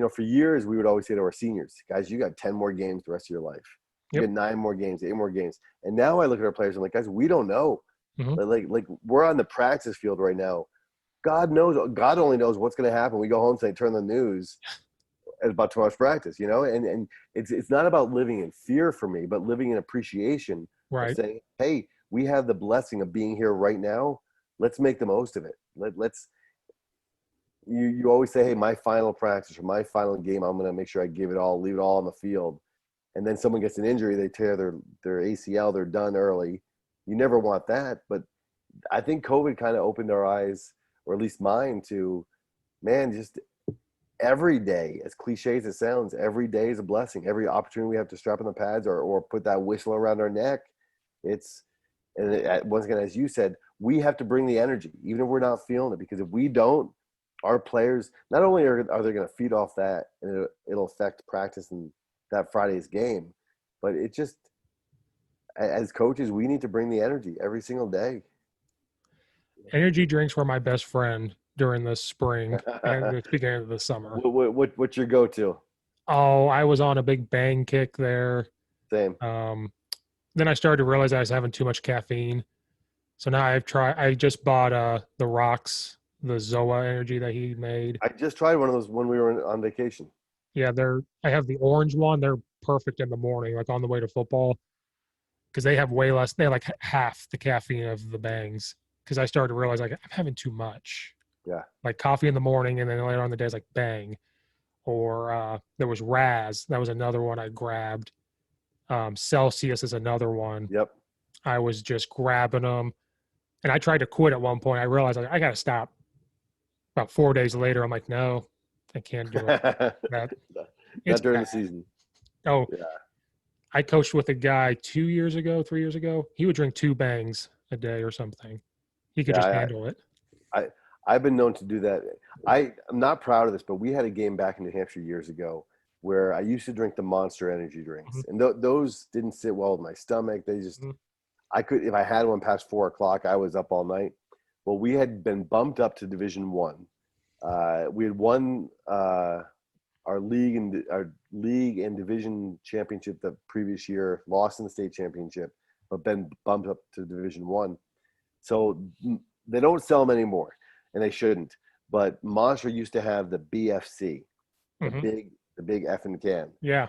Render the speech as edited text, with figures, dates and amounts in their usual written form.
for years we would always say to our seniors, guys, you got 10 more games the rest of your life. You Yep. get 9 more games, 8 more games. And now I look at our players, I'm like, guys, we don't know. Mm-hmm. Like we're on the practice field right now. God only knows what's going to happen. We go home tonight, turn the news about tomorrow's practice, and it's not about living in fear for me, but living in appreciation of Right. saying, hey, we have the blessing of being here right now. Let's make the most of it. Let's you always say, hey, my final practice or my final game, I'm going to make sure I give it all, leave it all on the field. And then someone gets an injury, they tear their ACL, they're done early. You never want that. But I think COVID kind of opened our eyes, or at least mine, to, man, just every day, as cliche as it sounds, every day is a blessing. Every opportunity we have to strap on the pads or put that whistle around our neck, once again, as you said, we have to bring the energy, even if we're not feeling it, because if we don't, our players, not only are they going to feed off that and it'll affect practice and that Friday's game, but it just, as coaches, we need to bring the energy every single day. Energy drinks were my best friend during the spring and the beginning of the summer. What's your go-to? Oh, I was on a big bang kick there. Same. Then I started to realize I was having too much caffeine. So now I just bought the Rocks, the Zoa energy that he made. I just tried one of those when we were on vacation. Yeah, I have the orange one. They're perfect in the morning, like on the way to football, because they have way less. They have like half the caffeine of the bangs. Because I started to realize like I'm having too much. Yeah. Like coffee in the morning, and then later on in the day it's like bang. Or there was Raz. That was another one I grabbed. Celsius is another one. Yep. I was just grabbing them, and I tried to quit at one point. I realized I got to stop. About 4 days later, I'm like, no, I can't do it. That Not it's during bad. the season. Oh, Yeah. I coached with a guy 2 years ago, 3 years ago. He would drink 2 bangs a day or something. He could just Yeah, handle it. I've been known to do that. I'm not proud of this, but we had a game back in New Hampshire years ago where I used to drink the Monster energy drinks, and those didn't sit well with my stomach. They just, I could, if I had one past 4 o'clock, I was up all night. Well, we had been bumped up to Division One. We had won our league and division championship the previous year, lost in the state championship, but been bumped up to Division One. So they don't sell them anymore, and they shouldn't. But Monster used to have the BFC, the big F in the can. Yeah.